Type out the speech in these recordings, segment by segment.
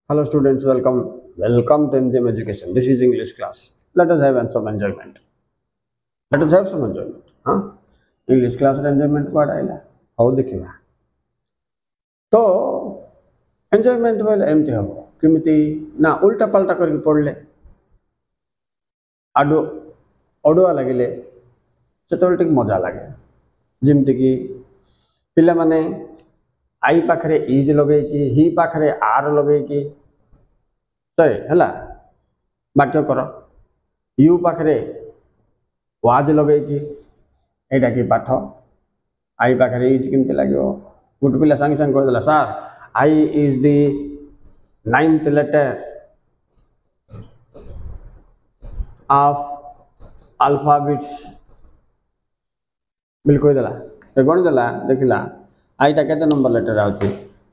Hello students, welcome to MGM Education. This is English class. Let us have some enjoyment. Let us have some enjoyment. Huh? English class enjoyment what Ayla? how देखिबा? तो enjoyment बोले एमती हबो किमिति ना उल्टा पलटा करके पढ़ले आडो अडुआ लगिले सेतोल टिक मजा लागे जेमति कि पिला माने आई पाखरे इज लगे कि ही पाखरे आर लगे कि तय हला वाक्य कर यू पाखरे वाज लगे कि एटा कि पाठ आई पाखरे इज केमते लागो गुड पिला संग संग कहला sir I is the 9th letter of alphabets बिल्कुल देला ए कोन देला देखिला आईटा केते नंबर लेटर आउची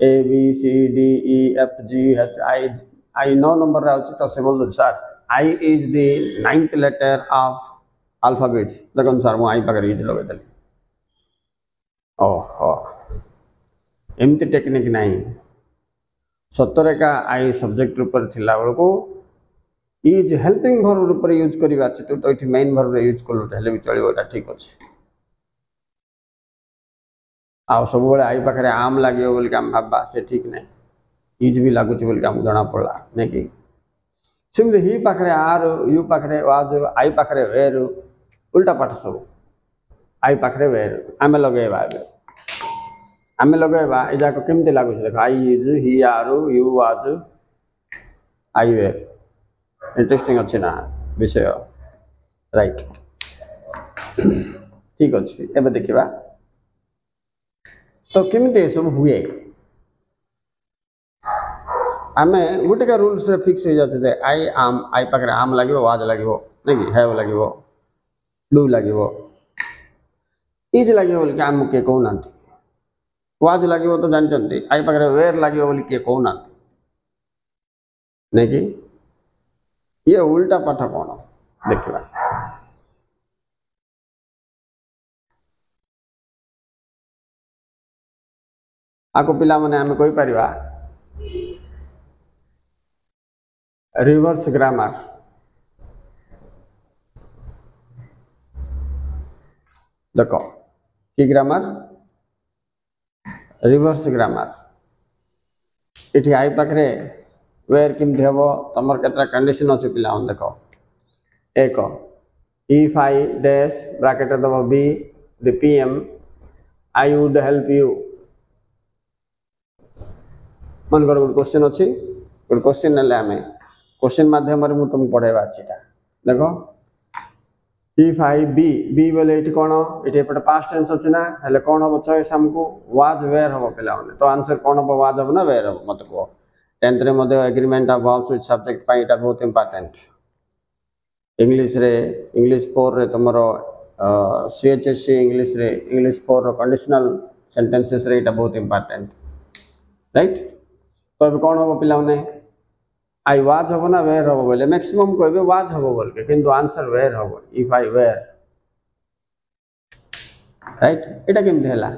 A B C D E F G H I 9 number आउची तो से बोल दो sir I is the 9th letter of alphabets देखन सर मु आई पाकर इज लगे देली ओहो एमती टेक्निक नहीं सतरे का आई सब्जेक्ट ऊपर थिला बेलको इज हेल्पिंग वर्ब ऊपर यूज करिवा छै तो इठी मेन वर्ब रे यूज करलो हेले भी चलिबो एटा ठीक अछि आ सब बेले आई पाखरे आम लागियो बोल के हम भाबा से ठीक नहीं इज भी लागु छै बोल के हम जणा पड़ला नै कि सिमदे ही पाखरे आर यू पाखरे वाज आई पाखरे वेर उल्टा पाठ सब आई पाखरे वेर आमे लगेबा आमे लगेबा ए जाको केमते लागु छै देखो I is he are you was I were interesting अछि ना विषय राइट ठीक अछि एबे देखिबा तो केमते सब हुए आमे गुटे का रूल्स रे फिक्स हो जाते जे आई आम आई पाखरे आम लागिवो वाज लागिवो नै कि हैव लागिवो डू लागिवो इज लागिवो बोल के आम के कहू नांती वाज लागिवो तो जानचंती आई पाखरे वेर लागिवो बोल के कहू नांती नै कि ये उल्टा पाठ कोन देखिबा आको पिला माने आमे कोइ परिबा रिवर्स ग्रामर देखो कि ग्रामर रिवर्स ग्रामर इठी आई पाखरे वेर किमते हबो तमर केतरा कंडीशन अछि पिला हम देखो एक इफ आई डैश ब्रैकेट दबो be the PM I would help you मन कर गुड क्वेश्चन अछि गुड क्वेश्चन नले हमें क्वेश्चन माध्यम रे मु तुम पढेबा छिटा देखो इफ आई बी बी बोले इठी कोन इठी एपटे पास्ट टेंस अछि ना हेले कोन हबो चॉइस हमको वाज वेयर हबो पिला माने तो आंसर कोन हबो वाज हबो ना वेयर हबो मत को 10th रे मध्ये agreement of verbs with subject पाई एटा बहुत इंपोर्टेंट इंग्लिश रे इंग्लिश 4 रे तमरो सीएचएससी इंग्लिश रे इंग्लिश 4 रो कंडीशनल सेंटेंसेस रे एटा बहुत इंपोर्टेंट राइट तो अब कोन हबो पिला माने आई वाज हबो ना वेयर हबो बोले मैक्सिमम कहबे वाज हबो बोल के किंतु आंसर वेयर हबो इफ आई वेयर राइट एटा केमते हला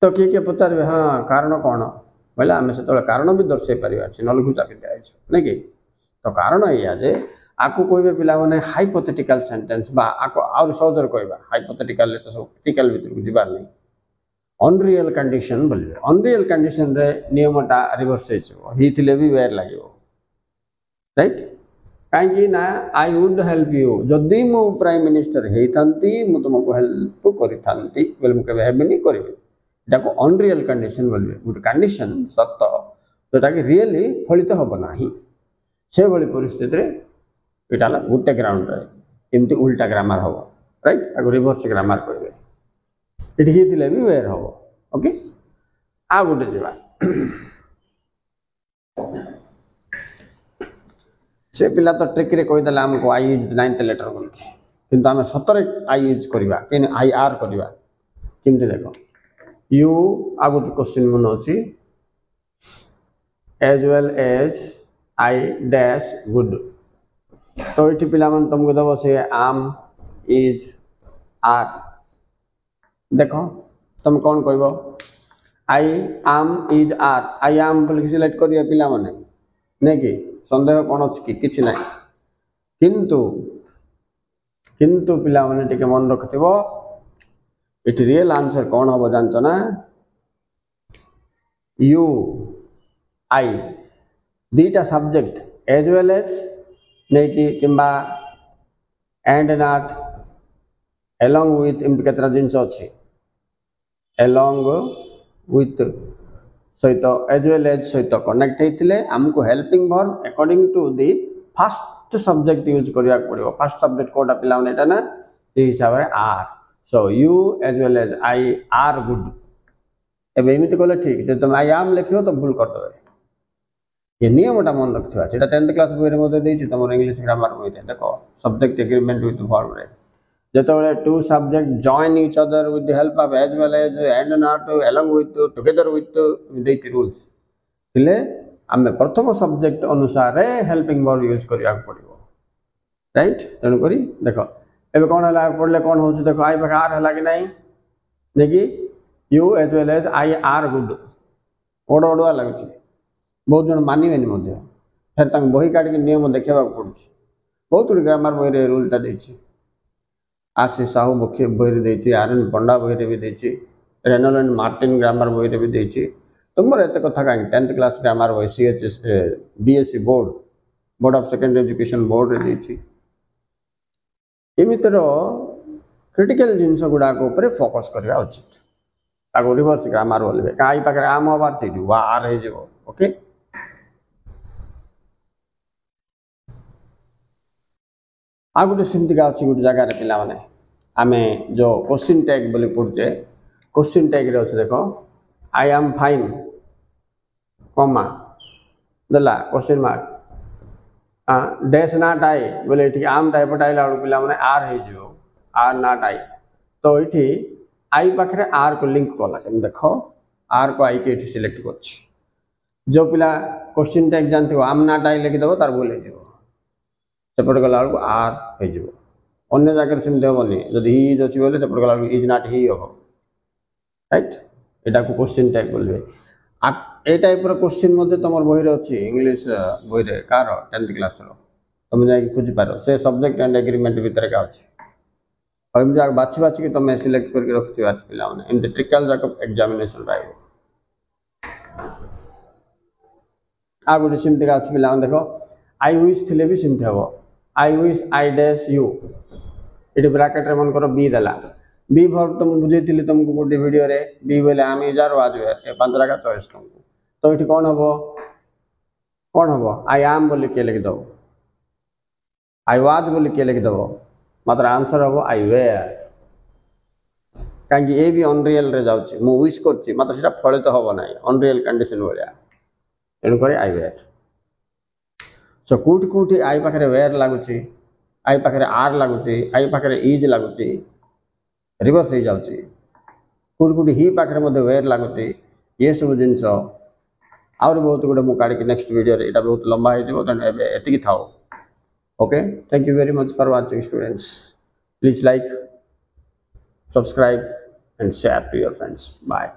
तो के पचारबे हां कारण कोन बोले आमे से तो कारण भी दर्शाई परिबा छै नल घुचा के दिया छै नै कि तो कारण या जे आको कहबे पिला माने हाइपोथेटिकल सेंटेंस बा आको और सहजर कहबा हाइपोथेटिकल ले तो सब टिकल भीतर को जिबार नै अनरियल कंडीशन बोलबे अनरियल कंडीशन रे नियमटा रिवर्स छै ही थिले भी वेयर लागियो राइट काई कि ना आई वुड हेल्प यू जदी मु प्राइम मिनिस्टर हेथंती मु तुमको हेल्प करिथंती बोल मु केबे हेबे नै करबे एटा को अनरियल कंडीशन बोलबे गुड कंडीशन सत्य जोटा कि रियली फलित हबो नाही से बली परिस्थिति रे एटा ला गुटे ग्राउंड रे एमती उल्टा ग्रामर हबो राइट ताको रिवर्स ग्रामर कहबे इठी हिथिले भी वेयर हबो ओके आ गुटे जेबा से पिला तो ट्रिक रे कहि दला हमको आई इज 9th लेटर बोल के किंतु हमें सतरे आई इज करबा केन आई आर करबा किमते देखो यू आगु क्वेश्चन मन अछि as well as I dash good तो इठी पिला मन तुमको दबो से आम इज आर देखो तुम कौन कहबो आई आम इज आर आई आम बोल सिलेक्ट करिए पिला माने नहीं कि संदेह कौन अच्छी कि ना किंतु किंतु पिला माने टिके मन रखिथिबो इट रियल आंसर कौन हम जानछ ना यू आई दीटा सब्जेक्ट एज वेल एज नहीं कि किंबा एंड नॉट along with एमती केतरा जिंस अच्छी along with सहित एज वेल एज सहित कनेक्ट होते आमको helping verb according to the first subject use करिया पड़ो फर्स्ट सब्जेक्ट कोटा पिला एटा ना से हिसाब से are so you as well as I are good एबे एमती कहले ठीक जे तुम आई आम लिखियो तो भूल कर देबे ये नियमटा मन रखिबा जेटा 10th क्लास बोरे मते देछि तमर इंग्लिश ग्रामर बोरे देखो सब्जेक्ट एग्रीमेंट विथ वर्ब रे जेतबेले two subject join each other with the help of as well as and not along with together with देछि रूल्स थिले आमे प्रथम सब्जेक्ट अनुसार हेल्पिंग वर्ब यूज करिया पड़िबो राइट तेनु करी देखो एबे कोन हला पड़ले कोन होछ देखो आई पाखे आर हला कि नहीं देखि you as well as I are good ओड ओडवा लागछि बहुत जन मानिबेनि मध्य फिर तक बही काटिक नियम देखा पड़ुछ बहुत गुड ग्रामर बही रूलटा देछि आरसी साहू मुख्य बही देछि आर एन पंडा बही भी देछि रेनल एंड मार्टिन ग्रामर बही भी देछि तुम एत कथा कहीं 10th क्लास ग्रामर बही CHS BSc board of secondary education board रे देछि एमितर क्रिटिकल जिनस गुड़ाक फोकस करवा उचित ताको रिवर्स ग्रामर बोलबे काई पाखे आम हबार से वा आर हे जेबो ओके आ गोटे सेमतिका अच्छी गोटे जगार पिला माने आमे जो क्वेश्चन टैग बोली पढ़ुचे क्वेश्चन टैग रे अच्छे देखो आई एम फाइन कमा देला question mark dash not I बोले ठीक आम टाइप आइला पिला माने आर हे जिवो आर नॉट आई तो ये आई पाखे आर को लिंक कला केम देखो आर को आई के सिलेक्ट कर जो पिला क्वेश्चन टैग जानते आम नॉट आई लिखिदेव तार बोले जीव सेपट गला आर हो जगह सेमती हेनी जब हि इज अच्छी बोले सेपट गला इज नॉट हि हम राइट यहाँ को क्वेश्चन टैग बोलबे ए टाइप क्वेश्चन मध्य तुम बही अच्छी इंग्लीश बही रे कार 10th क्लास तुम जा खोजी पार से सब्जेक्ट एंड एग्रीमेंट भितर का अच्छी और बाछी बाछी तुम सिलेक्ट करके रखी पिला एमती ट्रिकल जाक एग्जामिनेशन पाइब आ गोटे सेमती का अच्छी पिला देखो आई विश थे भी सेमती हम I wish I dash you ये ब्राकेट रे मन कर बी देला बी वर्ब तुम बुझे तुमको गोटे वीडियो रे बी बोले आम जार आज 5 का चॉइस तुमको तो ये कौन हम आई आम बोली किए लिखिदेव आई वाज बोली किए लिखिदेव मात्र आंसर हम आई वेयर कहीं ये भी अनरियल रे जाउछि मु विश करछि मात्र सेटा फलित हम ना अनरियल कंडीशन भाया तेणुक आई वेयर सो कौटी कौटी आई पाखे वेयर लगुच आई पाखे आर लगुच आई पाखे इज लगुच रिवर्स हो जाऊँगी कौटी कौटी हि पाखे वेयर लगुच ये सब जिनस आउरी बहुत गुड़े मुझे नेक्स्ट वीडियो यहाँ बहुत लंबा हो एति था okay thank you very much for watching students please like subscribe and share to your friends bye.